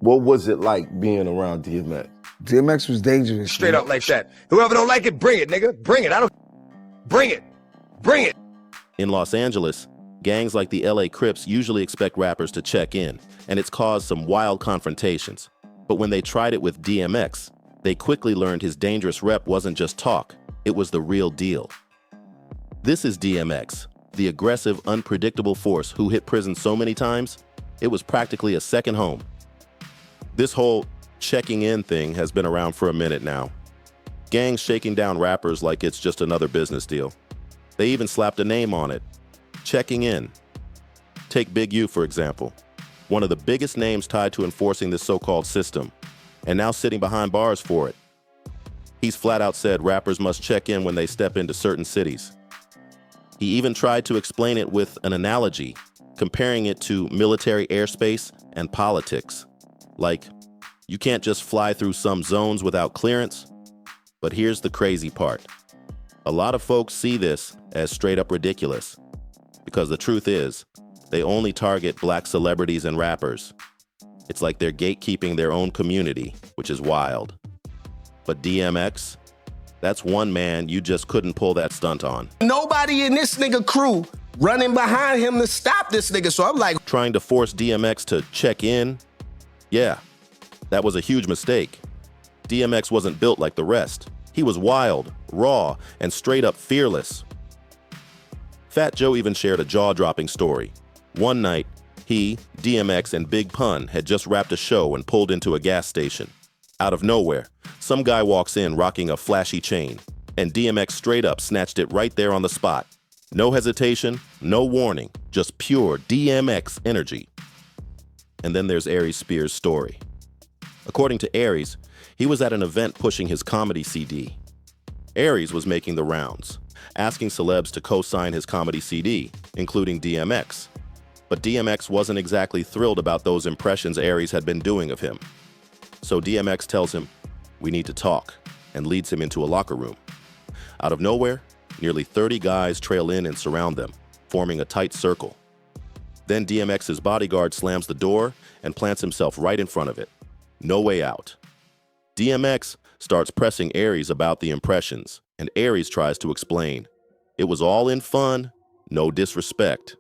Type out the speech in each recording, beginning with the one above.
What was it like being around DMX? DMX was dangerous. Straight up like that. Whoever don't like it, bring it, nigga. Bring it. I don't. Bring it. Bring it. In Los Angeles, gangs like the LA Crips usually expect rappers to check in, and it's caused some wild confrontations. But when they tried it with DMX, they quickly learned his dangerous rep wasn't just talk, it was the real deal. This is DMX, the aggressive, unpredictable force who hit prison so many times, it was practically a second home. This whole checking in thing has been around for a minute now. Gangs shaking down rappers like it's just another business deal. They even slapped a name on it, checking in. Take Big U, for example, one of the biggest names tied to enforcing this so-called system, and now sitting behind bars for it. He's flat out said rappers must check in when they step into certain cities. He even tried to explain it with an analogy, comparing it to military airspace and politics. Like, you can't just fly through some zones without clearance. But here's the crazy part. A lot of folks see this as straight up ridiculous, because the truth is, they only target black celebrities and rappers. It's like they're gatekeeping their own community, which is wild. But DMX, that's one man you just couldn't pull that stunt on. Nobody in this nigga crew running behind him to stop this nigga, so I'm like... Trying to force DMX to check in? Yeah, that was a huge mistake. DMX wasn't built like the rest. He was wild, raw, and straight up fearless. Fat Joe even shared a jaw-dropping story. One night, he, DMX, and Big Pun had just wrapped a show and pulled into a gas station. Out of nowhere, some guy walks in rocking a flashy chain, and DMX straight up snatched it right there on the spot. No hesitation, no warning, just pure DMX energy. And then there's Aries Spears' story. According to Aries, he was at an event pushing his comedy CD. Aries was making the rounds, asking celebs to co-sign his comedy CD, including DMX. But DMX wasn't exactly thrilled about those impressions Aries had been doing of him. So DMX tells him, "We need to talk," and leads him into a locker room. Out of nowhere, nearly 30 guys trail in and surround them, forming a tight circle. Then DMX's bodyguard slams the door and plants himself right in front of it. No way out. DMX starts pressing Aries about the impressions, and Aries tries to explain. It was all in fun, no disrespect.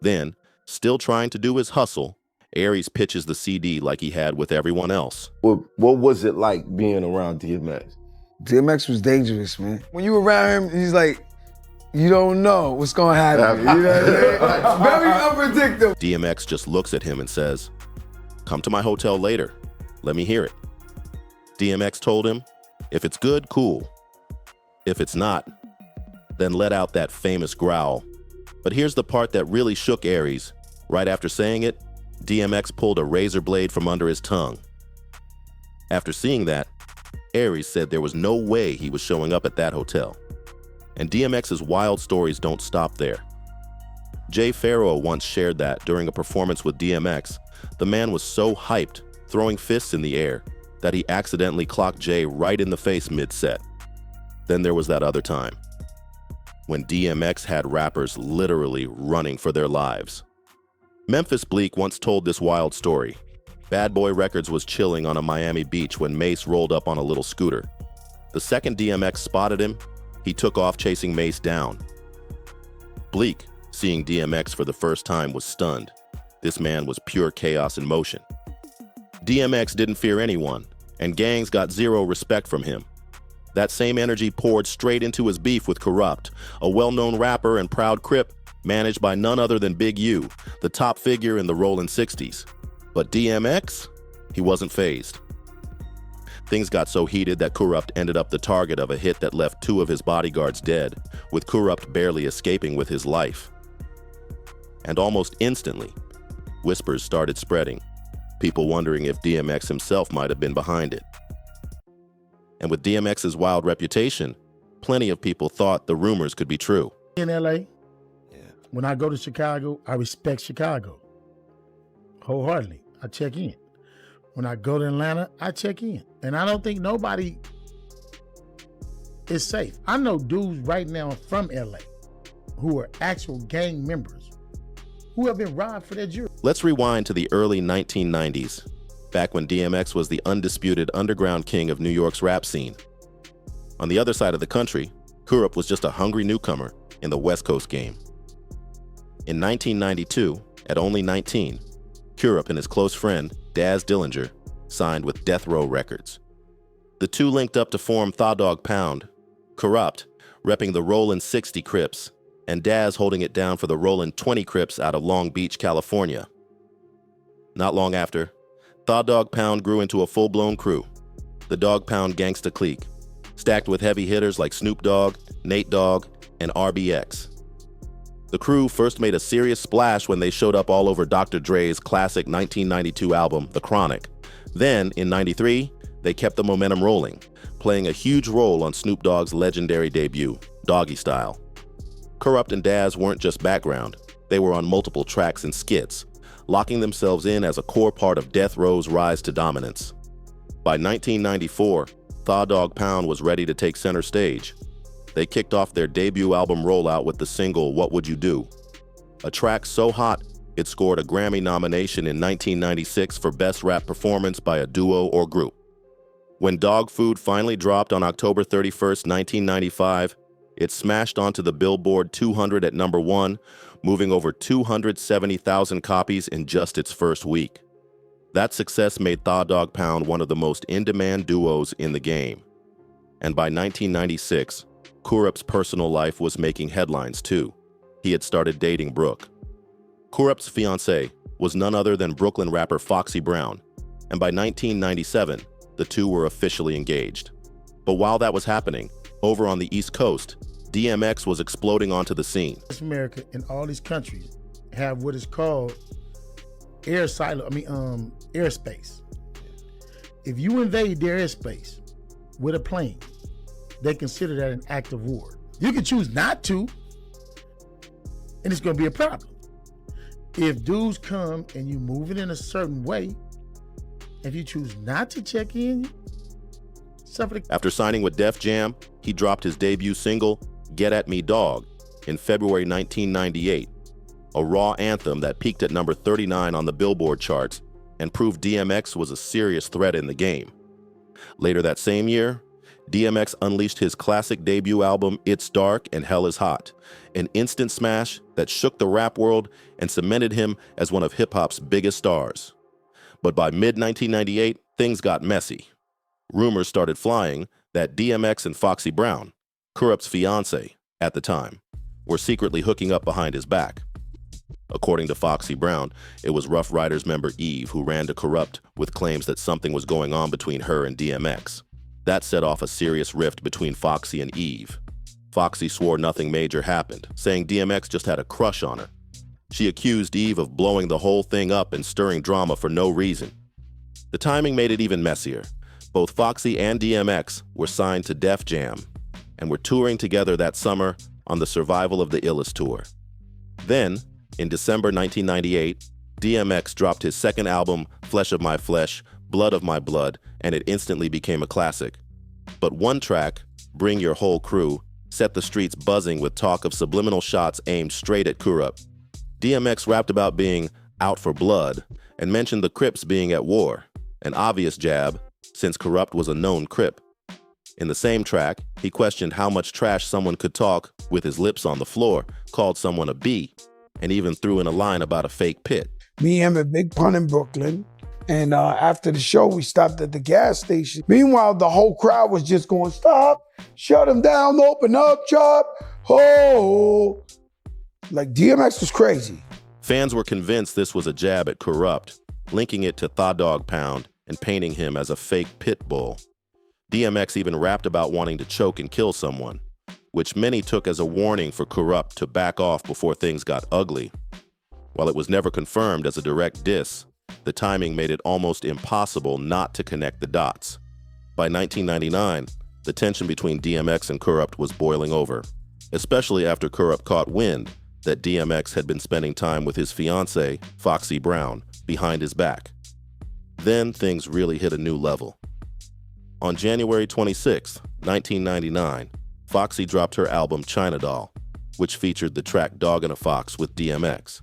Then, still trying to do his hustle, Aries pitches the CD like he had with everyone else. What was it like being around DMX? DMX was dangerous, man. When you around him, he's like, you don't know what's gonna happen. You know what I'm saying? Very unpredictable. DMX just looks at him and says, "Come to my hotel later. Let me hear it." DMX told him, "If it's good, cool. If it's not, then let out that famous growl." But here's the part that really shook Aries. Right after saying it, DMX pulled a razor blade from under his tongue. After seeing that, Aries said there was no way he was showing up at that hotel. And DMX's wild stories don't stop there. Jay Pharoah once shared that during a performance with DMX, the man was so hyped, throwing fists in the air, that he accidentally clocked Jay right in the face mid-set. Then there was that other time, when DMX had rappers literally running for their lives. Memphis Bleek once told this wild story. Bad Boy Records was chilling on a Miami beach when Mace rolled up on a little scooter. The second DMX spotted him, he took off chasing Mace down. Bleek, seeing DMX for the first time, was stunned. This man was pure chaos in motion. DMX didn't fear anyone, and gangs got zero respect from him. That same energy poured straight into his beef with Kurupt, a well-known rapper and proud Crip managed by none other than Big U, the top figure in the Rollin' 60s. But DMX, he wasn't fazed. Things got so heated that Kurupt ended up the target of a hit that left 2 of his bodyguards dead, with Kurupt barely escaping with his life. And almost instantly, whispers started spreading, people wondering if DMX himself might have been behind it. And with DMX's wild reputation, plenty of people thought the rumors could be true. In LA, when I go to Chicago, I respect Chicago wholeheartedly. I check in. When I go to Atlanta, I check in. And I don't think nobody is safe. I know dudes right now from LA who are actual gang members who have been robbed for their jewelry. Let's rewind to the early 1990s. back when DMX was the undisputed underground king of New York's rap scene. On the other side of the country, Kurupt was just a hungry newcomer in the West Coast game. In 1992, at only 19, Kurupt and his close friend, Daz Dillinger, signed with Death Row Records. The two linked up to form Thaw Dog Pound, Kurupt repping the Rollin' 60 Crips, and Daz holding it down for the Rollin' 20 Crips out of Long Beach, California. Not long after, Thaw Dog Pound grew into a full-blown crew, the Dog Pound Gangsta Clique, stacked with heavy hitters like Snoop Dogg, Nate Dogg, and RBX. The crew first made a serious splash when they showed up all over Dr. Dre's classic 1992 album, The Chronic. Then, in '93, they kept the momentum rolling, playing a huge role on Snoop Dogg's legendary debut, Doggy Style. Kurupt and Daz weren't just background, they were on multiple tracks and skits, locking themselves in as a core part of Death Row's rise to dominance. By 1994, Thaw Dog Pound was ready to take center stage. They kicked off their debut album rollout with the single What Would You Do? A track so hot, it scored a Grammy nomination in 1996 for Best Rap Performance by a Duo or Group. When Dog Food finally dropped on October 31st, 1995, it smashed onto the Billboard 200 at number 1, moving over 270,000 copies in just its first week. That success made Thaw Dog Pound one of the most in-demand duos in the game. And by 1996, Kurupt's personal life was making headlines too. He had started dating Brooke. Kurupt's fiancée was none other than Brooklyn rapper Foxy Brown, and by 1997, the two were officially engaged. But while that was happening, over on the East Coast, DMX was exploding onto the scene. America and all these countries have what is called airspace. If you invade their airspace with a plane, they consider that an act of war. You can choose not to, and it's gonna be a problem. If dudes come and you move it in a certain way, if you choose not to check in, suffer. After signing with Def Jam, he dropped his debut single, Get At Me Dog, in February 1998, a raw anthem that peaked at number 39 on the Billboard charts and proved DMX was a serious threat in the game. Later that same year, DMX unleashed his classic debut album, It's Dark and Hell Is Hot, an instant smash that shook the rap world and cemented him as one of hip-hop's biggest stars. But by mid-1998, things got messy. Rumors started flying that DMX and Foxy Brown, Kurupt's fiancé at the time, were secretly hooking up behind his back. According to Foxy Brown, it was Rough Riders member Eve who ran to Kurupt with claims that something was going on between her and DMX. That set off a serious rift between Foxy and Eve. Foxy swore nothing major happened, saying DMX just had a crush on her. She accused Eve of blowing the whole thing up and stirring drama for no reason. The timing made it even messier. Both Foxy and DMX were signed to Def Jam and were touring together that summer on the Survival of the Illest tour. Then, in December 1998, DMX dropped his second album, Flesh of My Flesh, Blood of My Blood, and it instantly became a classic. But one track, Bring Your Whole Crew, set the streets buzzing with talk of subliminal shots aimed straight at Kurupt. DMX rapped about being out for blood and mentioned the Crips being at war, an obvious jab since Kurupt was a known Crip. In the same track, he questioned how much trash someone could talk with his lips on the floor, called someone a B, and even threw in a line about a fake pit. Me and him at Big Pun in Brooklyn. And after the show, we stopped at the gas station. Meanwhile, the whole crowd was just going, stop, shut him down, open up, chop, ho. Like, DMX was crazy. Fans were convinced this was a jab at Kurupt, linking it to Thaw Dog Pound and painting him as a fake pit bull. DMX even rapped about wanting to choke and kill someone, which many took as a warning for Kurupt to back off before things got ugly. While it was never confirmed as a direct diss, the timing made it almost impossible not to connect the dots. By 1999, the tension between DMX and Kurupt was boiling over, especially after Kurupt caught wind that DMX had been spending time with his fiancée, Foxy Brown, behind his back. Then things really hit a new level. On January 26, 1999, Foxy dropped her album China Doll, which featured the track Dog and a Fox with DMX.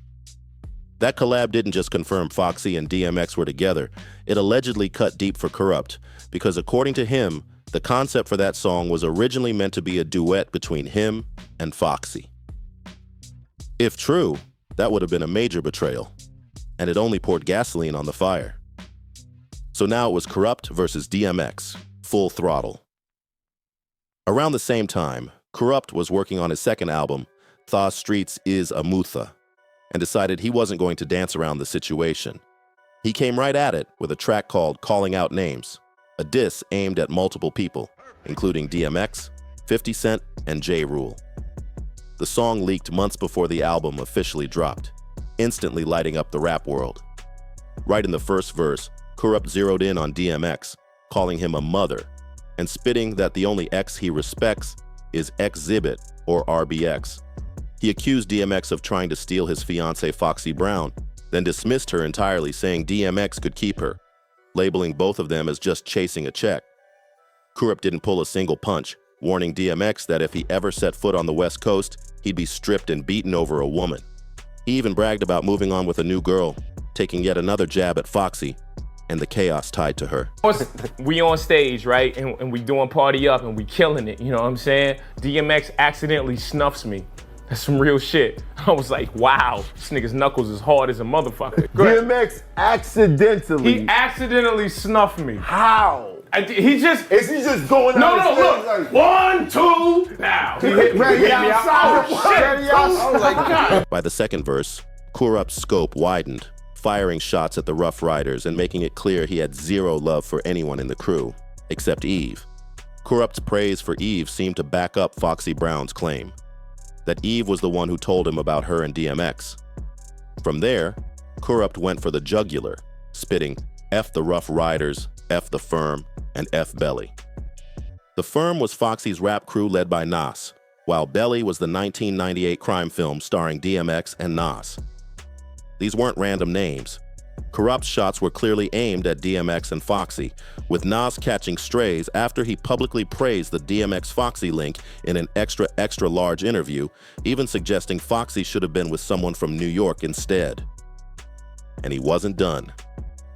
That collab didn't just confirm Foxy and DMX were together, it allegedly cut deep for Kurupt, because according to him, the concept for that song was originally meant to be a duet between him and Foxy. If true, that would have been a major betrayal, and it only poured gasoline on the fire. So now it was Kurupt versus DMX, full throttle. Around the same time, Kurupt was working on his second album, Tha Streets Is a Mutha, and decided he wasn't going to dance around the situation. He came right at it with a track called Calling Out Names, a diss aimed at multiple people, including DMX, 50 Cent, and J. Rule. The song leaked months before the album officially dropped, instantly lighting up the rap world. Right in the first verse, Kurupt zeroed in on DMX, calling him a mother, and spitting that the only X he respects is Exhibit or RBX. He accused DMX of trying to steal his fiancée Foxy Brown, then dismissed her entirely, saying DMX could keep her, labeling both of them as just chasing a check. Kurupt didn't pull a single punch, warning DMX that if he ever set foot on the West Coast, he'd be stripped and beaten over a woman. He even bragged about moving on with a new girl, taking yet another jab at Foxy and the chaos tied to her. We on stage, right? And we doing Party Up and we killing it, you know what I'm saying? DMX accidentally snuffs me. That's some real shit. I was like, wow, this nigga's knuckles is hard as a motherfucker. DMX accidentally. He accidentally snuffed me. How? Is he just going No, out? look. Like, 1, 2, now. He hit me out. Oh, shit. I was like, God. By the second verse, Kurupt's scope widened, firing shots at the Rough Riders and making it clear he had zero love for anyone in the crew, except Eve. Kurupt's praise for Eve seemed to back up Foxy Brown's claim that Eve was the one who told him about her and DMX. From there, Kurupt went for the jugular, spitting F the Rough Riders, F the Firm, and F Belly. The Firm was Foxy's rap crew led by Nas, while Belly was the 1998 crime film starring DMX and Nas. These weren't random names. Kurupt's shots were clearly aimed at DMX and Foxy, with Nas catching strays after he publicly praised the DMX-Foxy link in an extra large interview, even suggesting Foxy should have been with someone from New York instead. And he wasn't done.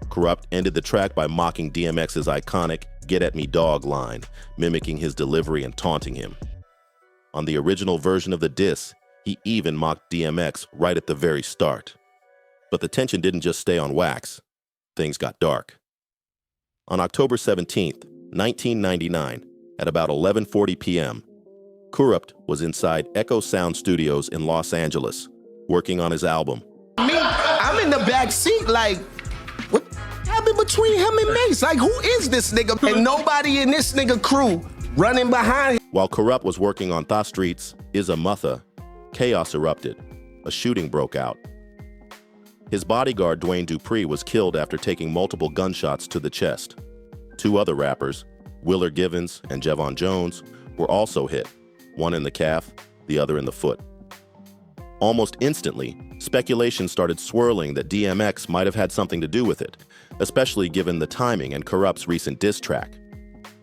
Kurupt ended the track by mocking DMX's iconic "Get at me dog" line, mimicking his delivery and taunting him. On the original version of the diss, he even mocked DMX right at the very start. But the tension didn't just stay on wax. Things got dark. On October 17th, 1999, at about 11:40 p.m., Kurupt was inside Echo Sound Studios in Los Angeles, working on his album. I'm in the back seat like, what happened between him and Mace? Like, who is this nigga? And nobody in this nigga crew running behind him. While Kurupt was working on Tha Streets Is a Mutha, chaos erupted. A shooting broke out. His bodyguard, Dwayne Dupree, was killed after taking multiple gunshots to the chest. Two other rappers, Willard Givens and Javon Jones, were also hit, one in the calf, the other in the foot. Almost instantly, speculation started swirling that DMX might have had something to do with it, especially given the timing and Kurupt's recent diss track.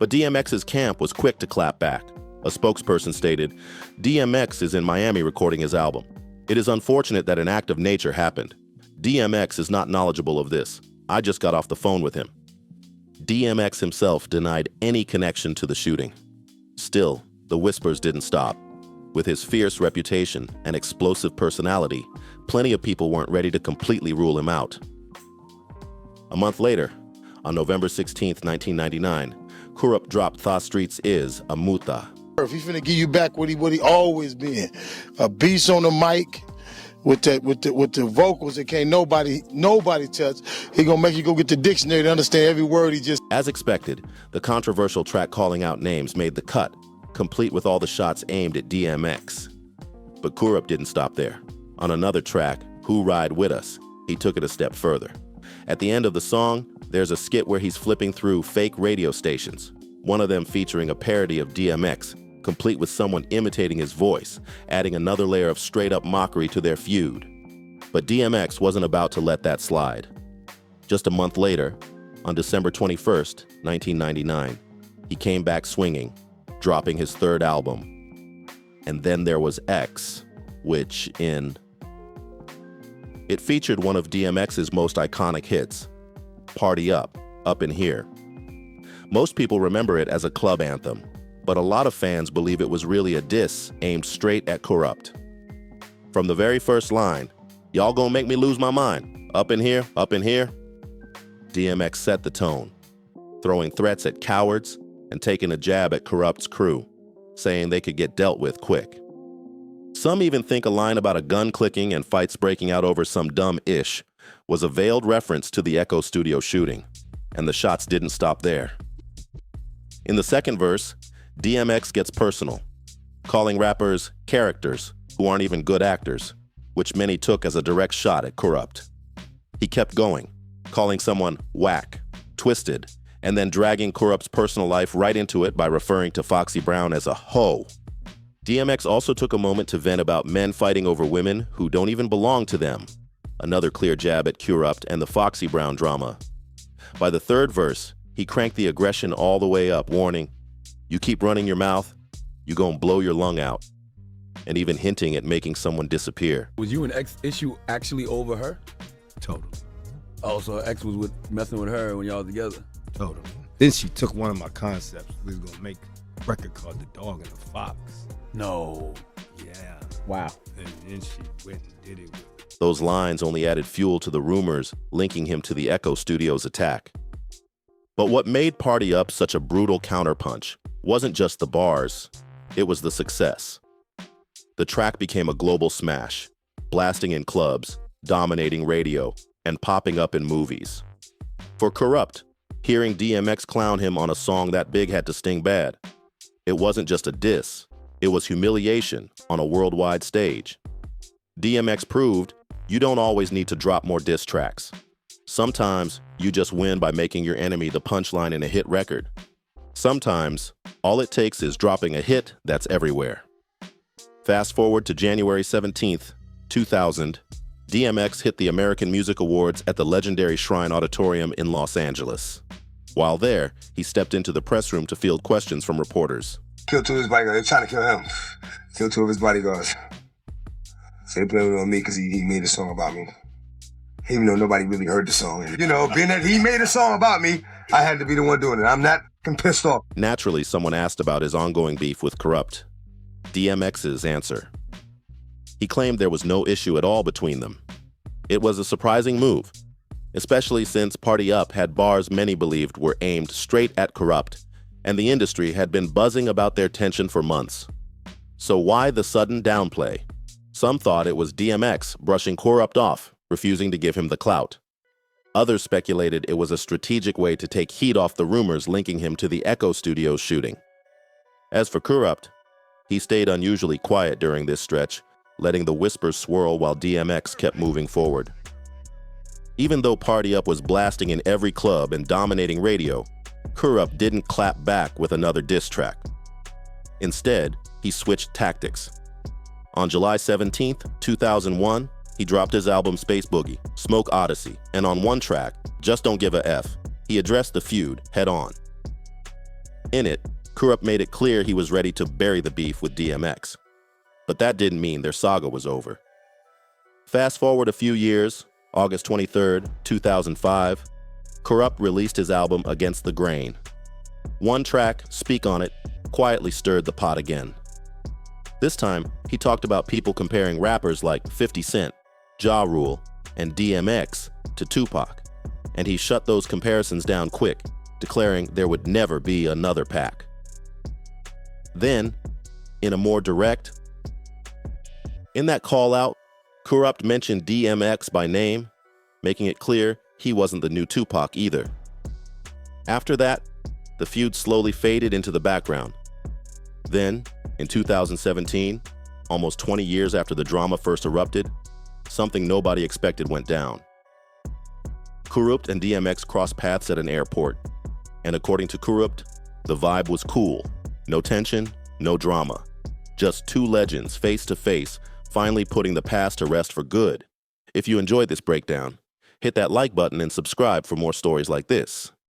But DMX's camp was quick to clap back. A spokesperson stated, "DMX is in Miami recording his album. It is unfortunate that an act of nature happened. DMX is not knowledgeable of this. I just got off the phone with him." DMX himself denied any connection to the shooting. Still, the whispers didn't stop. With his fierce reputation and explosive personality, plenty of people weren't ready to completely rule him out. A month later, on November 16th, 1999, Kurupt dropped Tha Streets Is a Mutha. If he finna give you back what he always been, a beast on the mic with the vocals that can't nobody touch. He gonna make you go get the dictionary to understand every word he just. As expected, the controversial track Calling Out Names made the cut, complete with all the shots aimed at DMX. But Kurupt didn't stop there. On another track, Who Ride With Us, he took it a step further. At the end of the song, there's a skit where he's flipping through fake radio stations, one of them featuring a parody of DMX, complete with someone imitating his voice, adding another layer of straight-up mockery to their feud. But DMX wasn't about to let that slide. Just a month later, on December 21st, 1999, he came back swinging, dropping his third album. And then there was X, which in It featured one of DMX's most iconic hits, Party Up, Up in Here. Most people remember it as a club anthem, but a lot of fans believe it was really a diss aimed straight at Kurupt. From the very first line, "Y'all gonna make me lose my mind, up in here, DMX set the tone, throwing threats at cowards and taking a jab at Kurupt's crew, saying they could get dealt with quick. Some even think a line about a gun clicking and fights breaking out over some dumb ish was a veiled reference to the Echo Studio shooting, and the shots didn't stop there. In the second verse, DMX gets personal, calling rappers characters who aren't even good actors, which many took as a direct shot at Kurupt. He kept going, calling someone whack, twisted, and then dragging Kurupt's personal life right into it by referring to Foxy Brown as a hoe. DMX also took a moment to vent about men fighting over women who don't even belong to them, another clear jab at Kurupt and the Foxy Brown drama. By the third verse, he cranked the aggression all the way up, warning, "You keep running your mouth, you gon' blow your lung out," and even hinting at making someone disappear. Was you and X issue actually over her? Total. Oh, so X was messing with her when y'all was together? Total. Then she took one of my concepts. We was gonna make a record called The Dog and the Fox. No. Yeah. Wow. And then she went and did it with Those lines only added fuel to the rumors linking him to the Echo Studios attack. But what made Party Up such a brutal counterpunch wasn't just the bars, it was the success. The track became a global smash, blasting in clubs, dominating radio, and popping up in movies. For Kurupt, hearing DMX clown him on a song that big had to sting bad. It wasn't just a diss, it was humiliation on a worldwide stage. DMX proved you don't always need to drop more diss tracks. Sometimes you just win by making your enemy the punchline in a hit record. Sometimes all it takes is dropping a hit that's everywhere. Fast forward to January 17th, 2000, DMX hit the American Music Awards at the legendary Shrine Auditorium in Los Angeles. While there, he stepped into the press room to field questions from reporters. Killed two of his bodyguards. They're trying to kill him. Killed two of his bodyguards. So they blamed it on me because he made a song about me. Even though nobody really heard the song. And, you know, being that he made a song about me, I had to be the one doing it. I'm not pissed off. Naturally, someone asked about his ongoing beef with Kurupt. DMX's answer. He claimed there was no issue at all between them. It was a surprising move, especially since Party Up had bars many believed were aimed straight at Kurupt, and the industry had been buzzing about their tension for months. So why the sudden downplay? Some thought it was DMX brushing Kurupt off, refusing to give him the clout. Others speculated it was a strategic way to take heat off the rumors linking him to the Echo Studios shooting. As for Kurupt, he stayed unusually quiet during this stretch, letting the whispers swirl while DMX kept moving forward. Even though Party Up was blasting in every club and dominating radio, Kurupt didn't clap back with another diss track. Instead, he switched tactics. On July 17th, 2001, he dropped his album Space Boogie, Smoke Odyssey, and on one track, Just Don't Give a F, he addressed the feud head on. In it, Kurupt made it clear he was ready to bury the beef with DMX. But that didn't mean their saga was over. Fast forward a few years, August 23rd, 2005, Kurupt released his album Against the Grain. One track, Speak On It, quietly stirred the pot again. This time, he talked about people comparing rappers like 50 Cent, Ja Rule, and DMX to Tupac, and he shut those comparisons down quick, declaring there would never be another Pac. Then, in a more direct, in that call-out, Kurupt mentioned DMX by name, making it clear he wasn't the new Tupac either. After that, the feud slowly faded into the background. Then, in 2017, almost 20 years after the drama first erupted, something nobody expected went down. Kurupt and DMX crossed paths at an airport, and according to Kurupt, the vibe was cool. No tension, no drama. Just two legends face to face, finally putting the past to rest for good. If you enjoyed this breakdown, hit that like button and subscribe for more stories like this.